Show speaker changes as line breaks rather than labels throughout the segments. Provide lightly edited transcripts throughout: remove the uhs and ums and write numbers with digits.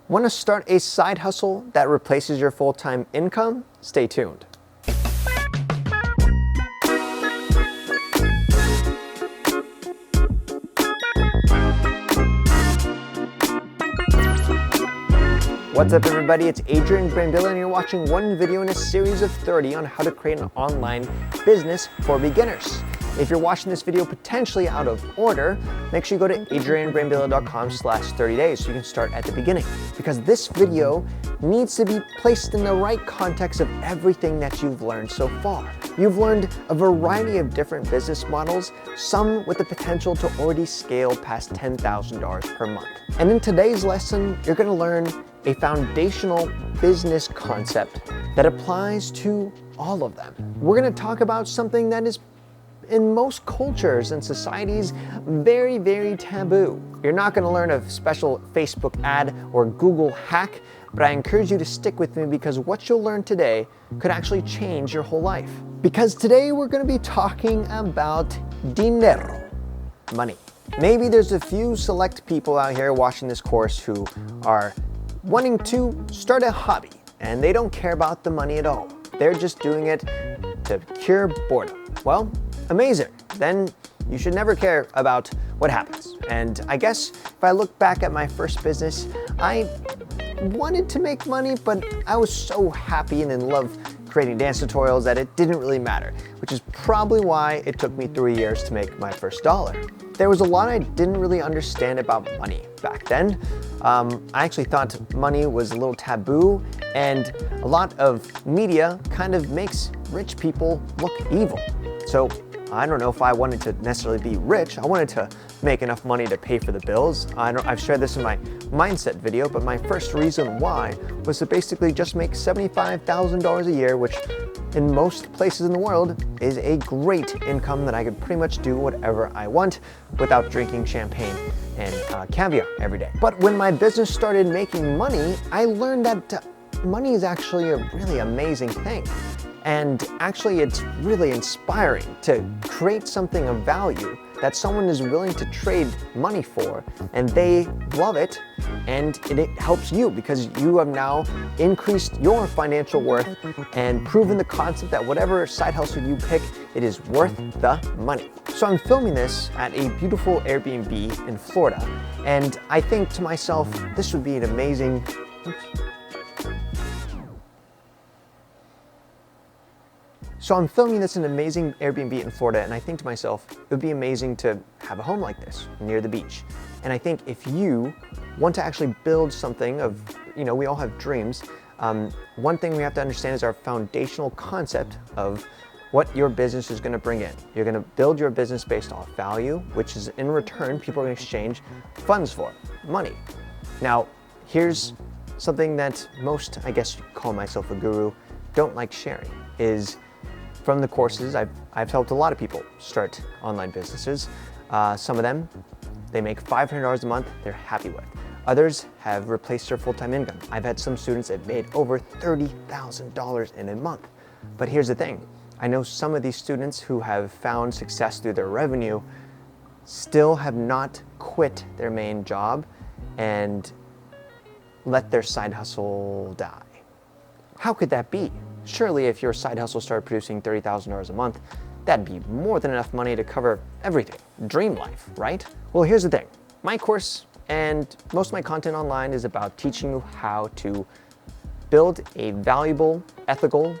Want to start a side hustle that replaces your full-time income? Stay tuned. What's up everybody, it's Adrian Brambila and you're watching one video in a series of 30 on how to create an online business for beginners. If you're watching this video potentially out of order, make sure you go to adrianbrambila.com/30 days so you can start at the beginning. Because this video needs to be placed in the right context of everything that you've learned so far. You've learned a variety of different business models, some with the potential to already scale past $10,000 per month. And in today's lesson, you're going to learn a foundational business concept that applies to all of them. We're going to talk about something that is in most cultures and societies very, very taboo. You're not going to learn a special Facebook ad or Google hack, but I encourage you to stick with me because what you'll learn today could actually change your whole life. Because today we're going to be talking about dinero, money. Maybe there's a few select people out here watching this course who are wanting to start a hobby and they don't care about the money at all. They're just doing it to cure boredom. Well, amazing. Then you should never care about what happens. And I guess if I look back at my first business, I wanted to make money, but I was so happy and in love creating dance tutorials that it didn't really matter, which is probably why it took me 3 years to make my first dollar. There was a lot I didn't really understand about money back then. I actually thought money was a little taboo, and a lot of media kind of makes rich people look evil. So I don't know if I wanted to necessarily be rich. I wanted to make enough money to pay for the bills. I've shared this in my mindset video, but my first reason why was to basically just make $75,000 a year, which in most places in the world is a great income that I could pretty much do whatever I want without drinking champagne and caviar every day. But when my business started making money, I learned that money is actually a really amazing thing. And actually, it's really inspiring to create something of value that someone is willing to trade money for, and they love it, and it helps you because you have now increased your financial worth and proven the concept that whatever side hustle you pick, it is worth the money. So I'm filming this at a beautiful Airbnb in Florida, and I think to myself, this would be an amazing... So I'm filming this in an amazing Airbnb in Florida, and I think to myself, it would be amazing to have a home like this near the beach. And I think if you want to actually build something of, we all have dreams, one thing we have to understand is our foundational concept of what your business is going to bring in. You're going to build your business based off value, which is in return, people are going to exchange funds for, money. Now, here's something that most, I guess you call myself a guru, don't like sharing, is from the courses, I've helped a lot of people start online businesses. Some of them, they make $500 a month, they're happy with. Others have replaced their full-time income. I've had some students that made over $30,000 in a month. But here's the thing, I know some of these students who have found success through their revenue still have not quit their main job and let their side hustle die. How could that be? Surely if your side hustle started producing $30,000 a month, that'd be more than enough money to cover everything. Dream life, right? Well, here's the thing. My course and most of my content online is about teaching you how to build a valuable, ethical,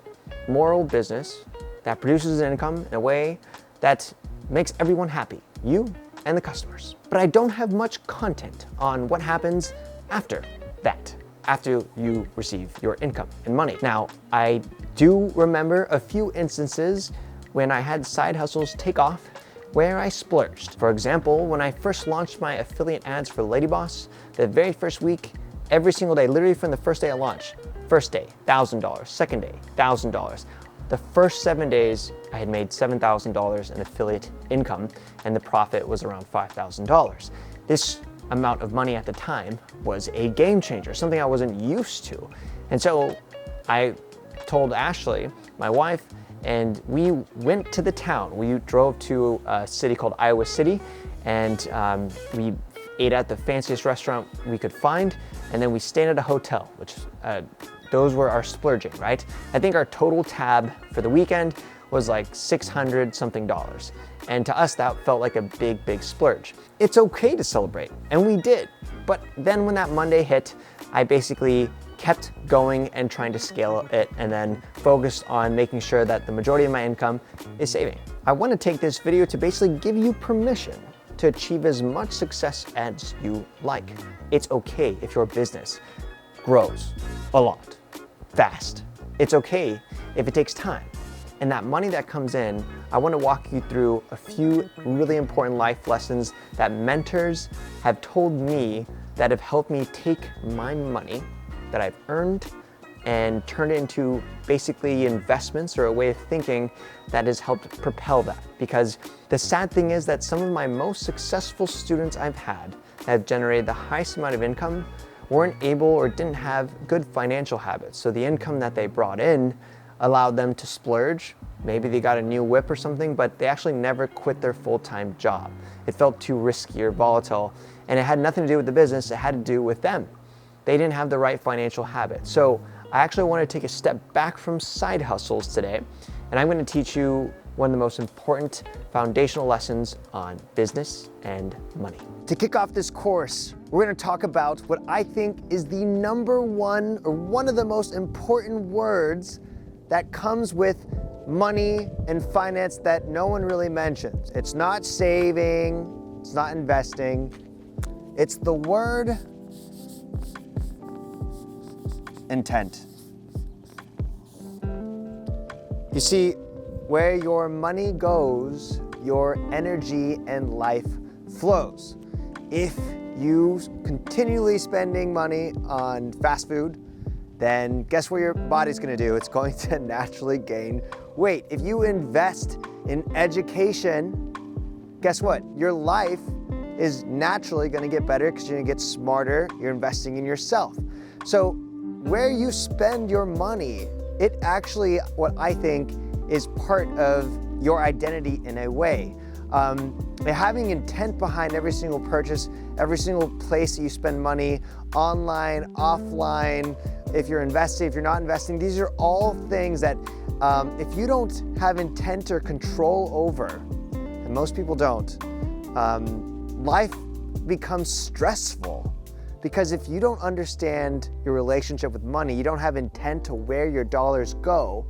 moral business that produces an income in a way that makes everyone happy, you and the customers. But I don't have much content on what happens after that, after you receive your income and money. Now, I do remember a few instances when I had side hustles take off where I splurged. For example, when I first launched my affiliate ads for Lady Boss, the very first week, every single day, literally from the first day I launched, first day, $1,000, second day, $1,000. The first 7 days, I had made $7,000 in affiliate income, and the profit was around $5,000. This amount of money at the time was a game changer, something I wasn't used to. And so I told Ashley, my wife, and we went to the town. We drove to a city called Iowa City, and we ate at the fanciest restaurant we could find, and then we stayed at a hotel, which those were our splurging, right? I think our total tab for the weekend was like $600 something. And to us, that felt like a big, big splurge. It's okay to celebrate, and we did. But then when that Monday hit, I basically kept going and trying to scale it, and then focused on making sure that the majority of my income is saving. I want to take this video to basically give you permission to achieve as much success as you like. It's okay if your business grows a lot, fast. It's okay if it takes time. And that money that comes in, I want to walk you through a few really important life lessons that mentors have told me that have helped me take my money that I've earned and turn it into basically investments or a way of thinking that has helped propel that. Because the sad thing is that some of my most successful students I've had that have generated the highest amount of income weren't able or didn't have good financial habits. So the income that they brought in allowed them to splurge. Maybe they got a new whip or something, but they actually never quit their full-time job. It felt too risky or volatile, and it had nothing to do with the business, it had to do with them. They didn't have the right financial habits. So I actually want to take a step back from side hustles today, and I'm going to teach you one of the most important foundational lessons on business and money. To kick off this course, we're going to talk about what I think is the number one or one of the most important words that comes with money and finance that no one really mentions. It's not saving, it's not investing. It's the word intent. You see, where your money goes, your energy and life flows. If you continually spending money on fast food, then guess what your body's gonna do? It's going to naturally gain weight. If you invest in education, guess what? Your life is naturally gonna get better because you're gonna get smarter, you're investing in yourself. So where you spend your money, it actually, what I think, is part of your identity in a way. Having intent behind every single purchase, every single place that you spend money, online, offline, if you're investing, if you're not investing, these are all things that if you don't have intent or control over, and most people don't, life becomes stressful. Because if you don't understand your relationship with money, you don't have intent to where your dollars go,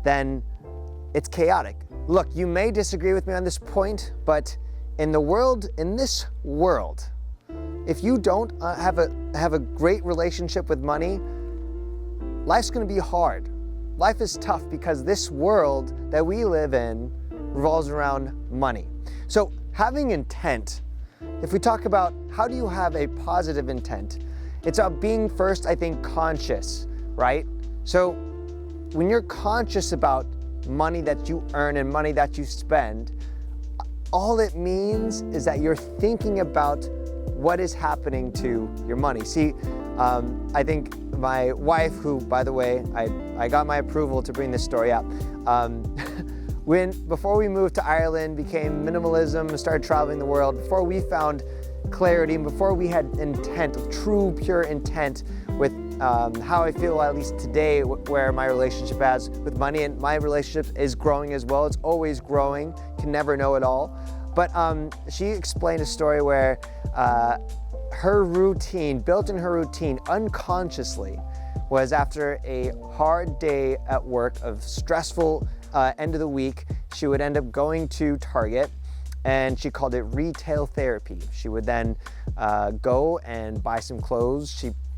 then it's chaotic. Look, you may disagree with me on this point, but in this world, if you don't have a great relationship with money, life's gonna be hard. Life is tough because this world that we live in revolves around money. So having intent, if we talk about how do you have a positive intent, it's about being first, I think, conscious, right? So when you're conscious about money that you earn and money that you spend, all it means is that you're thinking about what is happening to your money. See, I think my wife, who, by the way, I got my approval to bring this story up, before we moved to Ireland, became minimalism and started traveling the world, before we found clarity and before we had intent, true, pure intent with how I feel, at least today, where my relationship is with money, and my relationship is growing as well. It's always growing, can never know it all. But she explained a story where her routine, built in her routine unconsciously, was after a hard day at work of stressful end of the week, she would end up going to Target, and she called it retail therapy. She would then go and buy some clothes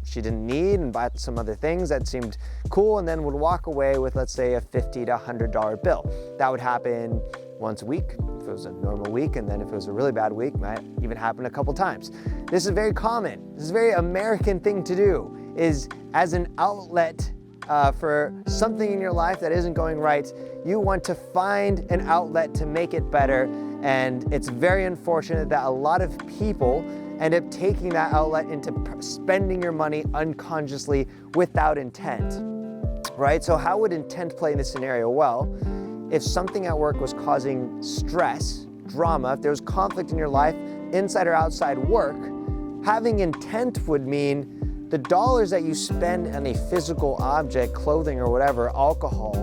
she didn't need and buy some other things that seemed cool, and then would walk away with, let's say, a $50 to $100 bill. That would happen once a week if it was a normal week, and then if it was a really bad week, it might even happen a couple times. This is very common. This is a very American thing to do, is as an outlet for something in your life that isn't going right, you want to find an outlet to make it better. And it's very unfortunate that a lot of people end up taking that outlet into spending your money unconsciously without intent, right? So how would intent play in this scenario? Well, if something at work was causing stress, drama, if there was conflict in your life, inside or outside work, having intent would mean the dollars that you spend on a physical object, clothing or whatever, alcohol,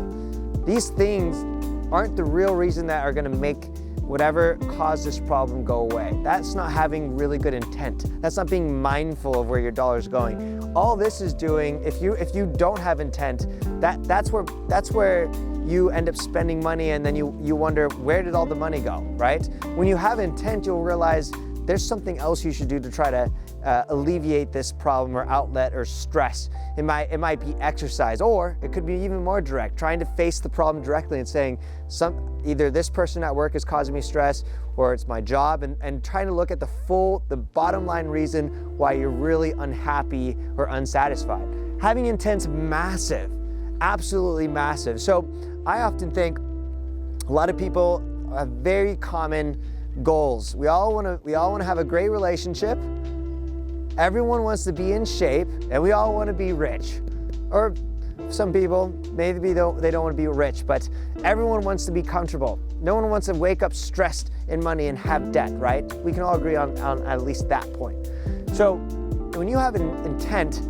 these things aren't the real reason that are going to make whatever caused this problem go away. That's not having really good intent. That's not being mindful of where your dollar's going. All this is doing, if you don't have intent, that's where you end up spending money, and then you wonder, where did all the money go, right? When you have intent, you'll realize there's something else you should do to try to alleviate this problem or outlet or stress. It might be exercise, or it could be even more direct, trying to face the problem directly and saying, either this person at work is causing me stress, or it's my job, and trying to look at the bottom line reason why you're really unhappy or unsatisfied. Having intent's massive, absolutely massive. So I often think a lot of people have very common goals. We all want to have a great relationship. Everyone wants to be in shape, and we all want to be rich. Or some people, maybe they don't want to be rich, but everyone wants to be comfortable. No one wants to wake up stressed in money and have debt, right? We can all agree on at least that point. So when you have an intent,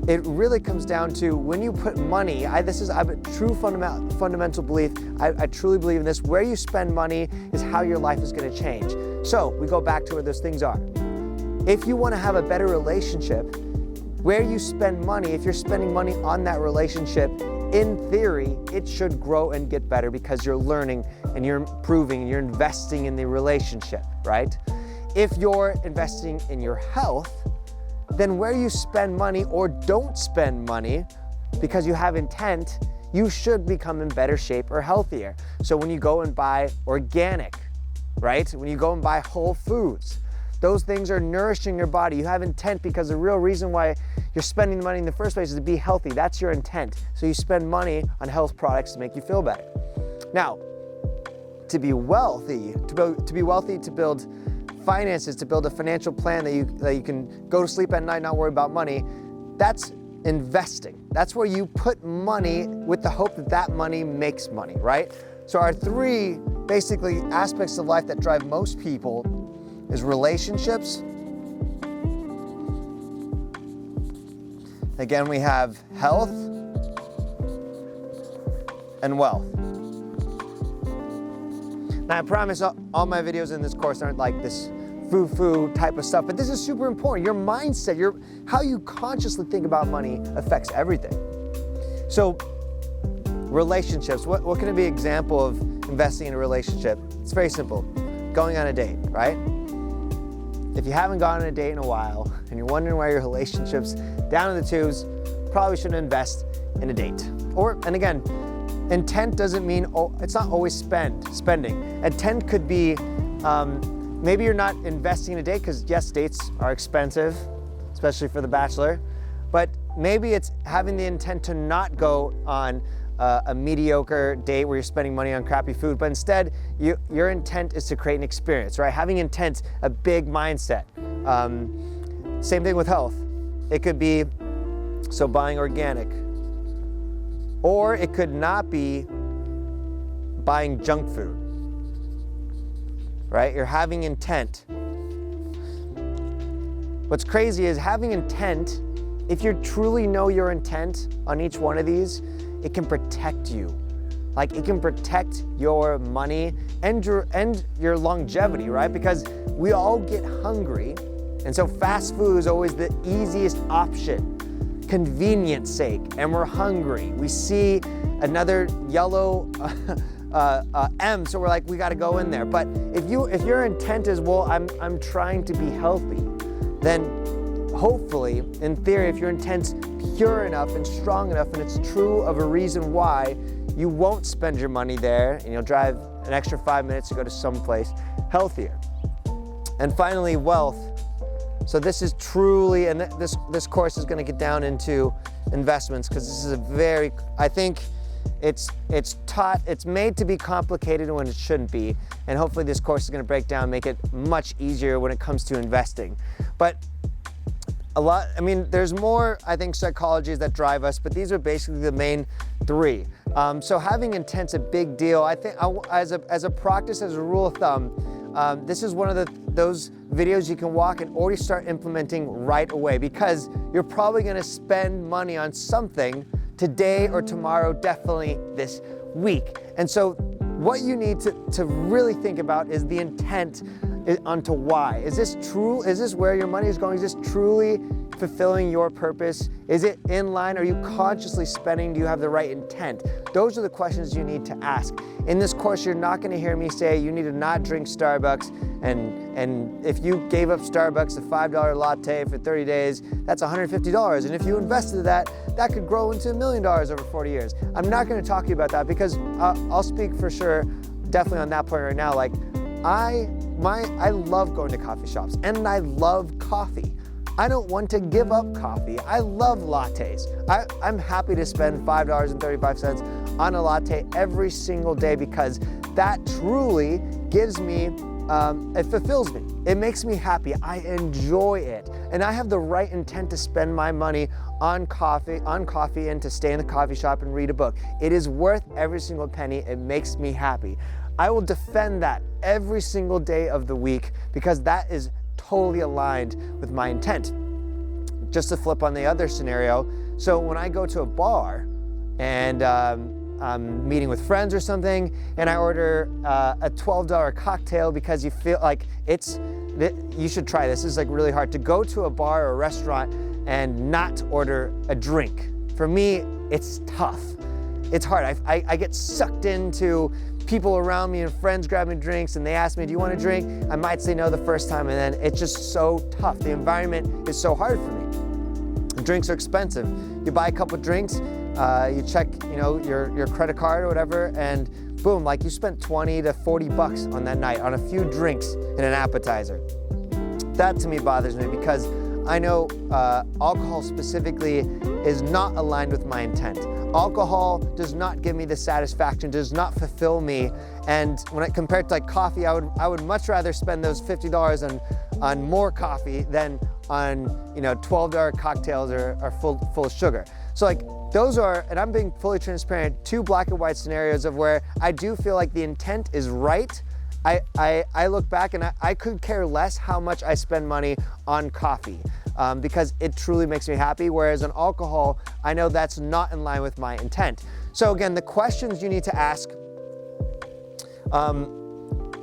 it really comes down to when you put money, I have a true fundamental belief, I truly believe in this, where you spend money is how your life is going to change. So we go back to where those things are. If you want to have a better relationship, where you spend money, if you're spending money on that relationship, in theory, it should grow and get better because you're learning and you're improving and you're investing in the relationship, right? If you're investing in your health, then where you spend money or don't spend money because you have intent, you should become in better shape or healthier. So when you go and buy organic, right? When you go and buy whole foods, those things are nourishing your body. You have intent because the real reason why you're spending the money in the first place is to be healthy. That's your intent. So you spend money on health products to make you feel better. Now, to be wealthy, to build finances, to build a financial plan that you can go to sleep at night, not worry about money, that's investing. That's where you put money with the hope that that money makes money, right? So our three basically aspects of life that drive most people is relationships. Again, we have health and wealth. Now, I promise all my videos in this course aren't like this foo-foo type of stuff, but this is super important. Your mindset, how you consciously think about money affects everything. So, relationships, what can it be an example of investing in a relationship? It's very simple. Going on a date, right? If you haven't gone on a date in a while and you're wondering why your relationship's down in the tubes, probably shouldn't invest in a date. And again, intent doesn't mean, it's not always spending. Intent could be, maybe you're not investing in a date because yes, dates are expensive, especially for the bachelor, but maybe it's having the intent to not go on a mediocre date where you're spending money on crappy food, but instead your intent is to create an experience, right? Having intent, a big mindset. Same thing with health. It could be, so buying organic, or it could not be buying junk food, right? You're having intent. What's crazy is having intent, if you truly know your intent on each one of these, it can protect you. Like it can protect your money and your longevity, right? Because we all get hungry, and so fast food is always the easiest option, convenience sake, and we're hungry. We see another yellow M, so we're like, we gotta go in there. But if your intent is, well, I'm trying to be healthy, then hopefully, in theory, if your intent's pure enough and strong enough and it's true of a reason why, you won't spend your money there and you'll drive an extra 5 minutes to go to someplace healthier. And finally, wealth. So this is truly, and this course is going to get down into investments because this is I think it's made to be complicated when it shouldn't be. And hopefully this course is going to break down, make it much easier when it comes to investing. But there's more, I think, psychologies that drive us, but these are basically the main three. So having intent's a big deal. I think as a practice, as a rule of thumb, this is one of those videos you can walk and already start implementing right away, because you're probably gonna spend money on something today or tomorrow, definitely this week. And so what you need to really think about is the intent onto why. Is this true? Is this where your money is going? Is this truly fulfilling your purpose? Is it in line? Are you consciously spending? Do you have the right intent? Those are the questions you need to ask. In this course, you're not gonna hear me say you need to not drink Starbucks, and if you gave up Starbucks, a $5 latte for 30 days, that's $150. And if you invested that could grow into $1 million over 40 years. I'm not gonna talk to you about that, because I'll speak for sure, definitely on that point right now. Like, I love going to coffee shops, and I love coffee. I don't want to give up coffee. I love lattes. I'm happy to spend $5.35 on a latte every single day, because that truly gives me, it fulfills me. It makes me happy. I enjoy it. And I have the right intent to spend my money on coffee and to stay in the coffee shop and read a book. It is worth every single penny. It makes me happy. I will defend that every single day of the week, because that is totally aligned with my intent. Just to flip on the other scenario, so when I go to a bar and I'm meeting with friends or something, and I order a $12 cocktail because you feel like you should try this. It's like really hard to go to a bar or a restaurant and not order a drink. For me, it's tough. It's hard. I get sucked into people around me and friends grabbing drinks, and they ask me, do you want a drink? I might say no the first time, and then it's just so tough. The environment is so hard for me. Drinks are expensive. You buy a couple drinks, you check, your credit card or whatever, and boom, like you spent 20 to 40 bucks on that night on a few drinks and an appetizer. That to me bothers me, because I know alcohol specifically is not aligned with my intent. Alcohol does not give me the satisfaction, does not fulfill me. And when compared to like coffee, I would much rather spend those $50 on more coffee than on $12 cocktails or full of sugar. So like those are, and I'm being fully transparent, two black and white scenarios of where I do feel like the intent is right. I look back and I could care less how much I spend money on coffee, because it truly makes me happy. Whereas on alcohol, I know that's not in line with my intent. So again, the questions you need to ask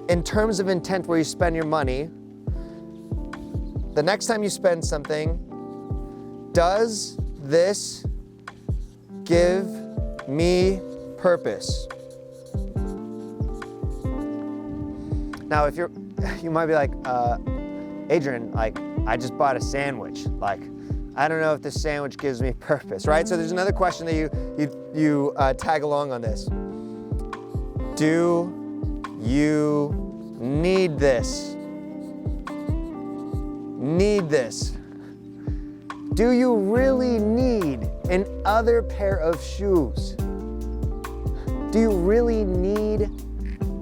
in terms of intent where you spend your money, the next time you spend something, does this give me purpose? Now, if you might be like, Adrian, like, I just bought a sandwich. Like, I don't know if this sandwich gives me purpose, right? So there's another question that you tag along on this. Do you need this? Need this? Do you really need an other pair of shoes? Do you really need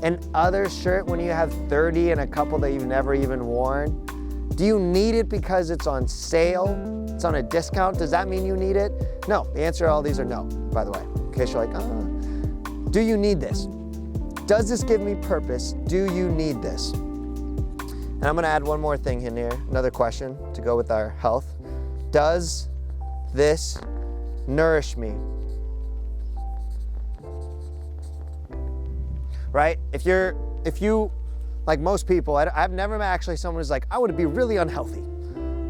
an other shirt when you have 30 and a couple that you've never even worn? Do you need it because it's on sale? It's on a discount? Does that mean you need it? No, the answer to all these are no, by the way, in case you're like, do you need this? Does this give me purpose? Do you need this? And I'm gonna add one more thing in here, another question to go with our health. Does this nourish me? Right? If you, like most people, I've never met actually someone who's like, I would be really unhealthy.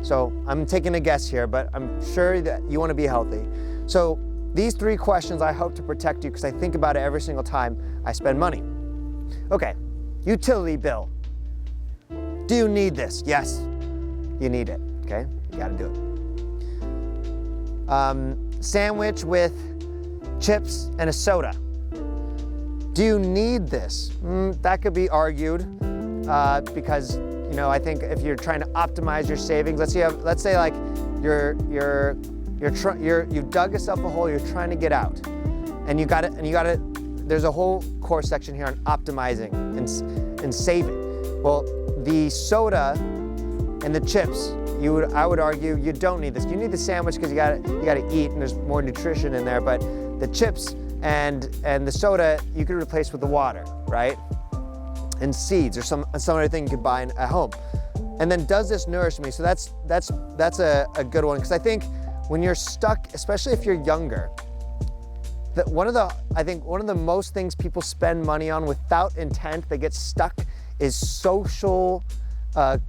So I'm taking a guess here, but I'm sure that you wanna be healthy. So these three questions I hope to protect you, because I think about it every single time I spend money. Okay, utility bill. Do you need this? Yes, you need it, okay? You gotta do it. Sandwich with chips and a soda. Do you need this? That could be argued because I think if you're trying to optimize your savings, let's say like you've dug yourself a hole, you're trying to get out, and you got it. There's a whole course section here on optimizing and saving. Well, the soda and the chips, I would argue you don't need this. You need the sandwich because you gotta eat, and there's more nutrition in there. But the chips and the soda you could replace with the water, right? and seeds or some other thing you could buy at home. And then does this nourish me? So that's a good one, because I think when you're stuck, especially if you're younger, I think one of the most things people spend money on without intent that gets stuck is social,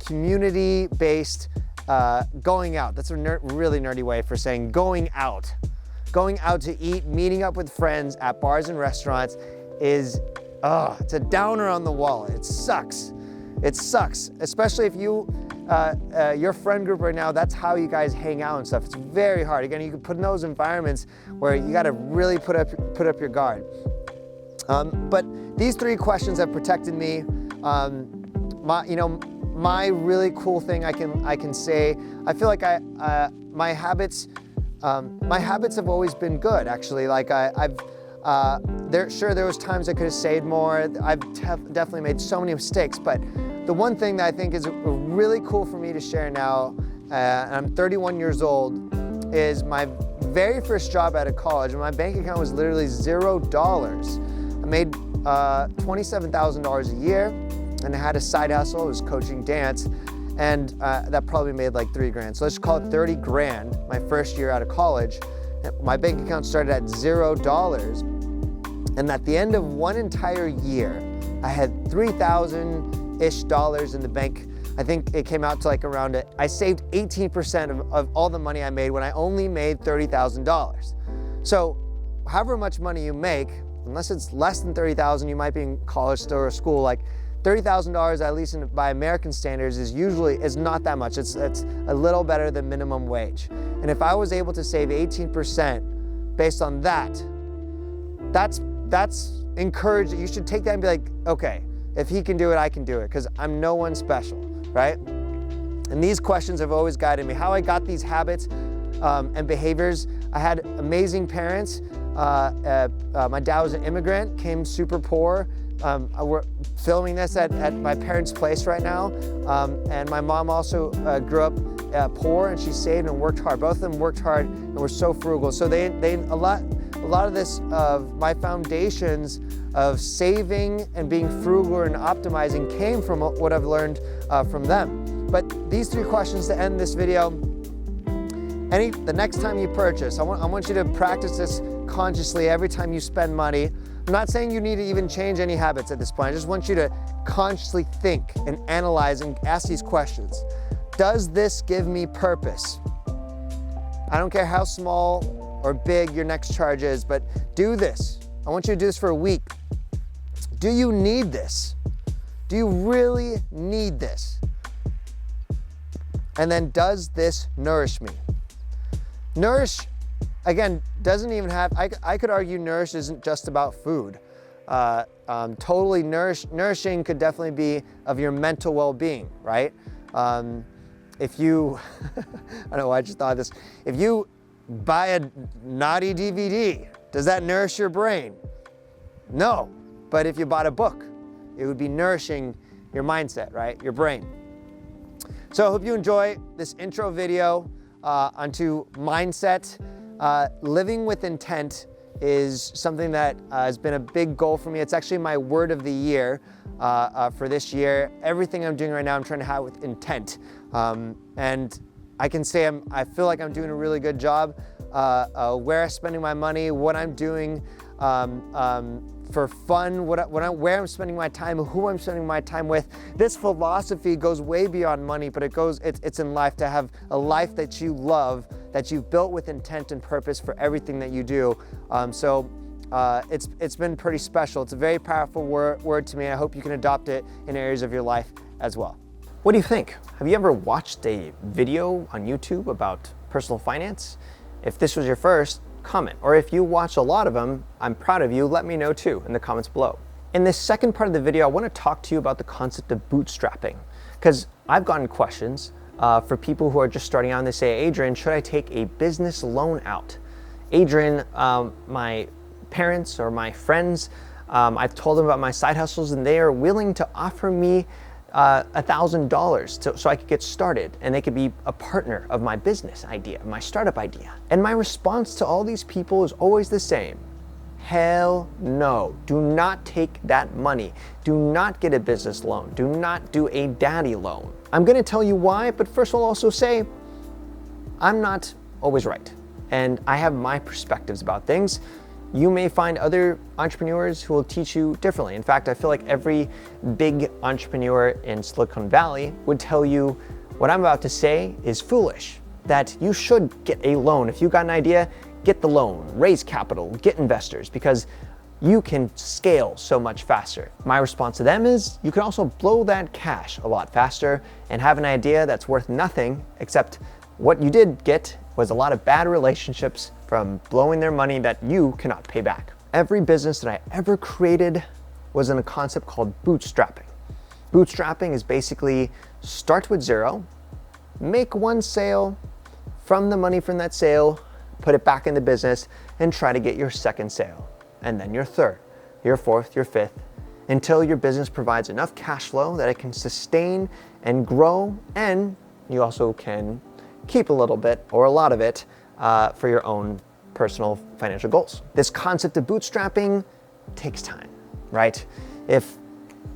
community-based going out. That's a really nerdy way for saying going out. Going out to eat, meeting up with friends at bars and restaurants is, it's a downer on the wallet. It sucks. It sucks, especially if your friend group right now, that's how you guys hang out and stuff. It's very hard. Again, you can put in those environments where you got to really put up your guard. But these 3 questions have protected me. My really cool thing I can say, I feel like my habits have always been good, actually. Like there was times I could have saved more. I've definitely made so many mistakes, but the one thing that I think is really cool for me to share now, and I'm 31 years old, is my very first job out of college. My bank account was literally $0. I made $27,000 a year, and I had a side hustle. I was coaching dance, and that probably made like $3 grand. So let's call it 30 grand my first year out of college. My bank account started at $0, and at the end of one entire year, I had $3,000-ish in the bank. I think it came out to like around it. I saved 18% of all the money I made when I only made $30,000. So however much money you make, unless it's less than $30,000, you might be in college still or school, like $30,000, at least by American standards, is not that much. It's a little better than minimum wage. And if I was able to save 18% based on that, that's encouraged. You should take that and be like, okay, if he can do it, I can do it, because I'm no one special, right? And these questions have always guided me. How I got these habits and behaviors. I had amazing parents. My dad was an immigrant, came super poor. We're filming this at my parents' place right now. And my mom also grew up poor, and she saved and worked hard. Both of them worked hard and were so frugal. So a lot of this, of my foundations of saving and being frugal and optimizing came from what I've learned from them. But these 3 questions to end this video. The next time you purchase, I want you to practice this consciously every time you spend money. I'm not saying you need to even change any habits at this point. I just want you to consciously think and analyze and ask these questions. Does this give me purpose? I don't care how small or big your next charge is, but do this. I want you to do this for a week. Do you need this? Do you really need this? And then, does this nourish me? Nourish, again, doesn't even have, I could argue nourish isn't just about food. Totally nourishing could definitely be of your mental well-being, right? If you, I don't know why I just thought of this. If you buy a naughty DVD, does that nourish your brain? No. But if you bought a book, it would be nourishing your mindset, right? Your brain. So I hope you enjoy this intro video onto mindset. Living with intent is something that has been a big goal for me. It's actually my word of the year for this year. Everything I'm doing right now, I'm trying to have with intent. And I can say I feel like I'm doing a really good job where I'm spending my money, what I'm doing for fun, where I'm spending my time, who I'm spending my time with. This philosophy goes way beyond money, but it's in life, to have a life that you love, that you've built with intent and purpose for everything that you do. It's been pretty special. It's a very powerful word to me. I hope you can adopt it in areas of your life as well. What do you think? Have you ever watched a video on YouTube about personal finance? If this was your first, comment. Or if you watch a lot of them, I'm proud of you. Let me know too in the comments below. In this second part of the video, I want to talk to you about the concept of bootstrapping, because I've gotten questions for people who are just starting out, and they say, Adrian, should I take a business loan out? Adrian, my parents or my friends, I've told them about my side hustles, and they are willing to offer me $1,000 so I could get started, and they could be a partner of my business idea, my startup idea. And my response to all these people is always the same. Hell no. Do not take that money. Do not get a business loan. Do not do a daddy loan. I'm going to tell you why, but first I'll also say I'm not always right, and I have my perspectives about things. You may find other entrepreneurs who will teach you differently. In fact, I feel like every big entrepreneur in Silicon Valley would tell you what I'm about to say is foolish, that you should get a loan. If you got an idea, get the loan, raise capital, get investors, because you can scale so much faster. My response to them is you can also blow that cash a lot faster and have an idea that's worth nothing, except what you did get was a lot of bad relationships from blowing their money that you cannot pay back. Every business that I ever created was in a concept called bootstrapping. Bootstrapping is basically start with zero, make one sale, from the money from that sale, put it back in the business, and try to get your second sale, and then your third, your fourth, your fifth, until your business provides enough cash flow that it can sustain and grow, and you also can keep a little bit or a lot of it for your own personal financial goals. This concept of bootstrapping takes time, right? If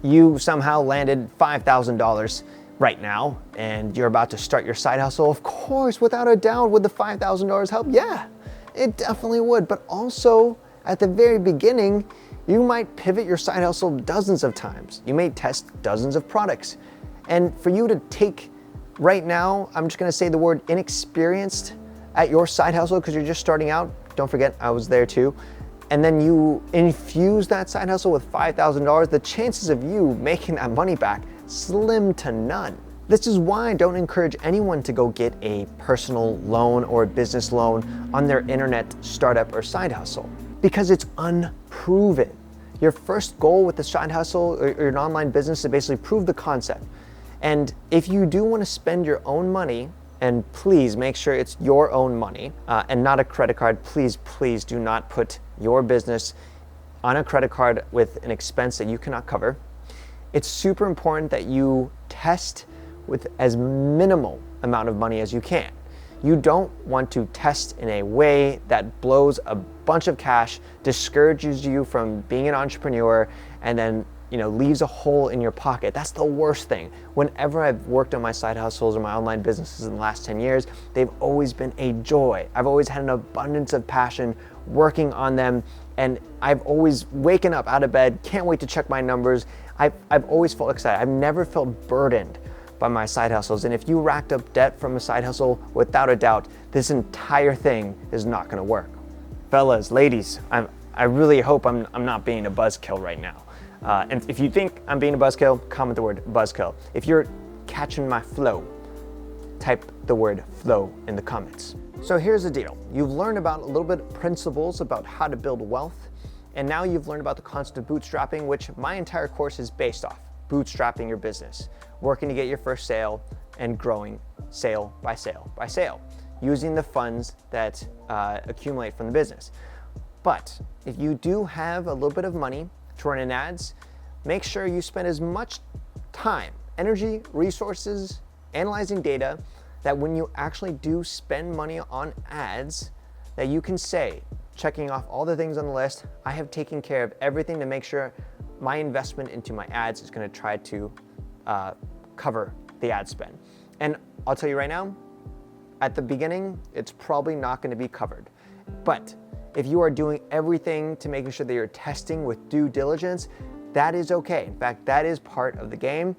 you somehow landed $5,000 right now and you're about to start your side hustle, of course, without a doubt, would the $5,000 help? Yeah, it definitely would. But also at the very beginning, you might pivot your side hustle dozens of times. You may test dozens of products. And for you to take right now, I'm just gonna say the word inexperienced at your side hustle because you're just starting out. Don't forget, I was there too. And then you infuse that side hustle with $5,000, the chances of you making that money back, slim to none. This is why I don't encourage anyone to go get a personal loan or a business loan on their internet startup or side hustle, because it's unproven. Your first goal with the side hustle or an online business is basically prove the concept. And if you do want to spend your own money, and please make sure it's your own money and not a credit card, please do not put your business on a credit card with an expense that you cannot cover. It's super important that you test with as minimal amount of money as you can. You don't want to test in a way that blows a bunch of cash, discourages you from being an entrepreneur, and then leaves a hole in your pocket. That's the worst thing. Whenever I've worked on my side hustles or my online businesses in the last 10 years, they've always been a joy. I've always had an abundance of passion working on them, and I've always waken up out of bed, can't wait to check my numbers. I've always felt excited. I've never felt burdened by my side hustles. And if you racked up debt from a side hustle, without a doubt, this entire thing is not gonna work. Fellas, ladies, I really hope I'm not being a buzzkill right now. And if you think I'm being a buzzkill, comment the word buzzkill. If you're catching my flow, type the word flow in the comments. So here's the deal. You've learned about a little bit of principles about how to build wealth, and now you've learned about the concept of bootstrapping, which my entire course is based off. Bootstrapping your business, working to get your first sale, and growing sale by sale by sale, using the funds that accumulate from the business. But if you do have a little bit of money to run in ads, make sure you spend as much time, energy, resources, analyzing data, that when you actually do spend money on ads, that you can say, checking off all the things on the list, I have taken care of everything to make sure my investment into my ads is gonna try to cover the ad spend. And I'll tell you right now, at the beginning, it's probably not gonna be covered. But if you are doing everything to making sure that you're testing with due diligence, that is okay. In fact, that is part of the game.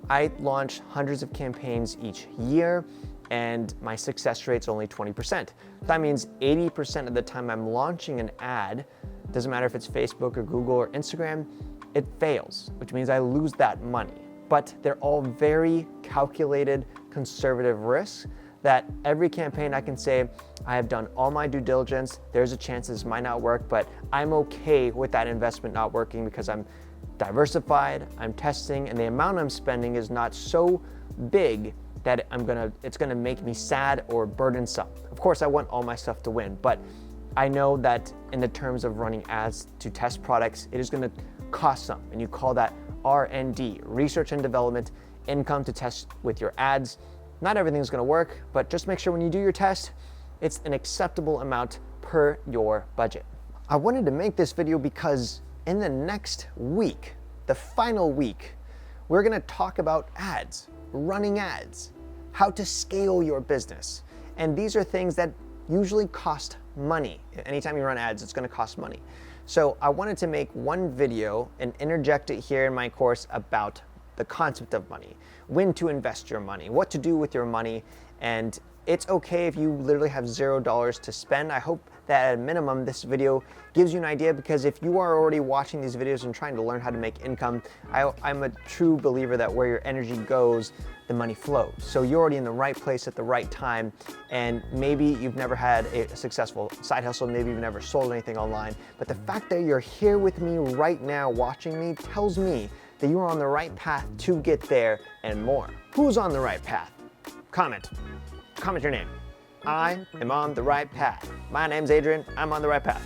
I launch hundreds of campaigns each year, and my success rate's only 20%. That means 80% of the time I'm launching an ad, doesn't matter if it's Facebook or Google or Instagram, it fails, which means I lose that money. But they're all very calculated, conservative risks that every campaign I can say, I have done all my due diligence, there's a chance this might not work, but I'm okay with that investment not working because I'm diversified, I'm testing, and the amount I'm spending is not so big that it's gonna make me sad or burdensome. Of course, I want all my stuff to win, but I know that in the terms of running ads to test products, it is gonna cost some, and you call that R&D, research and development, income to test with your ads. Not everything's gonna work, but just make sure when you do your test, it's an acceptable amount per your budget. I wanted to make this video because in the next week, the final week, we're gonna talk about ads, running ads, how to scale your business. And these are things that usually cost money. Anytime you run ads, it's gonna cost money. So I wanted to make one video and interject it here in my course about the concept of money, when to invest your money, what to do with your money, and it's okay if you literally have $0 to spend. I hope that at a minimum this video gives you an idea, because if you are already watching these videos and trying to learn how to make income, I'm a true believer that where your energy goes, the money flows. So you're already in the right place at the right time, and maybe you've never had a successful side hustle, maybe you've never sold anything online, but the fact that you're here with me right now watching me tells me that you are on the right path to get there and more. Who's on the right path? Comment your name. I am on the right path. My name's Adrian, I'm on the right path.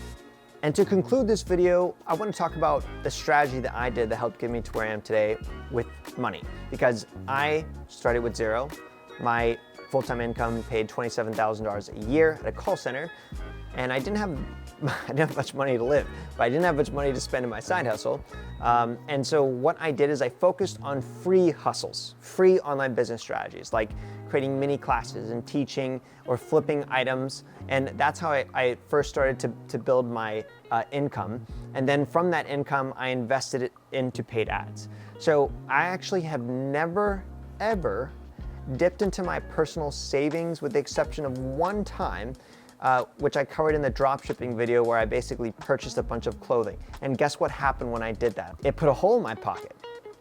And to conclude this video, I want to talk about the strategy that I did that helped get me to where I am today with money. Because I started with zero. My full-time income paid $27,000 a year at a call center, and I didn't have much money to live, but I didn't have much money to spend in my side hustle. And so what I did is I focused on free hustles, free online business strategies, like creating mini classes and teaching or flipping items. And that's how I first started to build my income. And then from that income, I invested it into paid ads. So I actually have never, ever dipped into my personal savings, with the exception of one time, which I covered in the dropshipping video, where I basically purchased a bunch of clothing. And guess what happened when I did that? It put a hole in my pocket,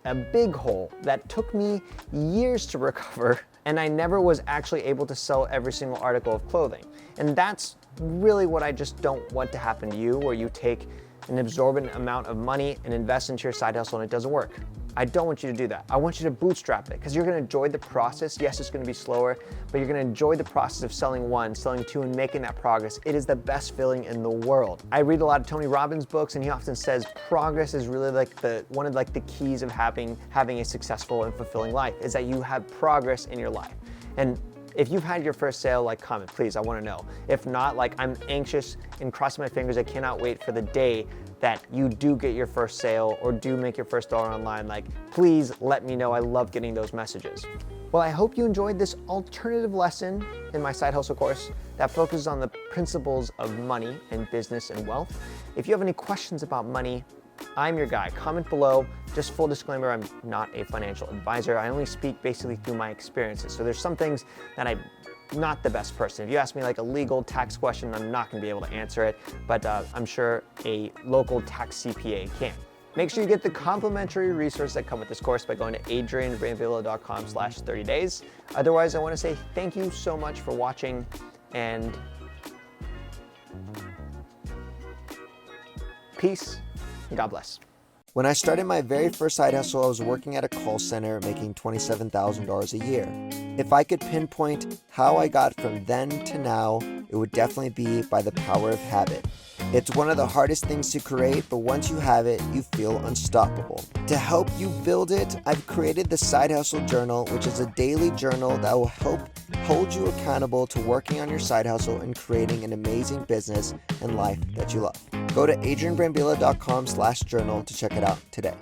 a big hole that took me years to recover, and I never was actually able to sell every single article of clothing. And that's really what I just don't want to happen to you, where you take an absorbent amount of money and invest into your side hustle and it doesn't work. I don't want you to do that. I want you to bootstrap it, because you're gonna enjoy the process. Yes, it's gonna be slower, but you're gonna enjoy the process of selling one, selling two, and making that progress. It is the best feeling in the world. I read a lot of Tony Robbins books, and he often says progress is really like one of the keys of having a successful and fulfilling life, is that you have progress in your life. And if you've had your first sale, comment, please, I wanna know. If not, I'm anxious and crossing my fingers. I cannot wait for the day that you do get your first sale or do make your first dollar online. Please let me know. I love getting those messages. Well, I hope you enjoyed this alternative lesson in my side hustle course that focuses on the principles of money and business and wealth. If you have any questions about money, I'm your guy. Comment below. Just full disclaimer, I'm not a financial advisor. I only speak basically through my experiences. So there's some things that I'm not the best person. If you ask me a legal tax question, I'm not gonna be able to answer it, but I'm sure a local tax CPA can. Make sure you get the complimentary resources that come with this course by going to adrianbrambila.com/30 days. Otherwise, I wanna say thank you so much for watching, and peace. God bless. When I started my very first side hustle, I was working at a call center making $27,000 a year. If I could pinpoint how I got from then to now, it would definitely be by the power of habit. It's one of the hardest things to create, but once you have it, you feel unstoppable. To help you build it, I've created the Side Hustle Journal, which is a daily journal that will help hold you accountable to working on your side hustle and creating an amazing business and life that you love. Go to adrianbrambila.com/journal to check it out today.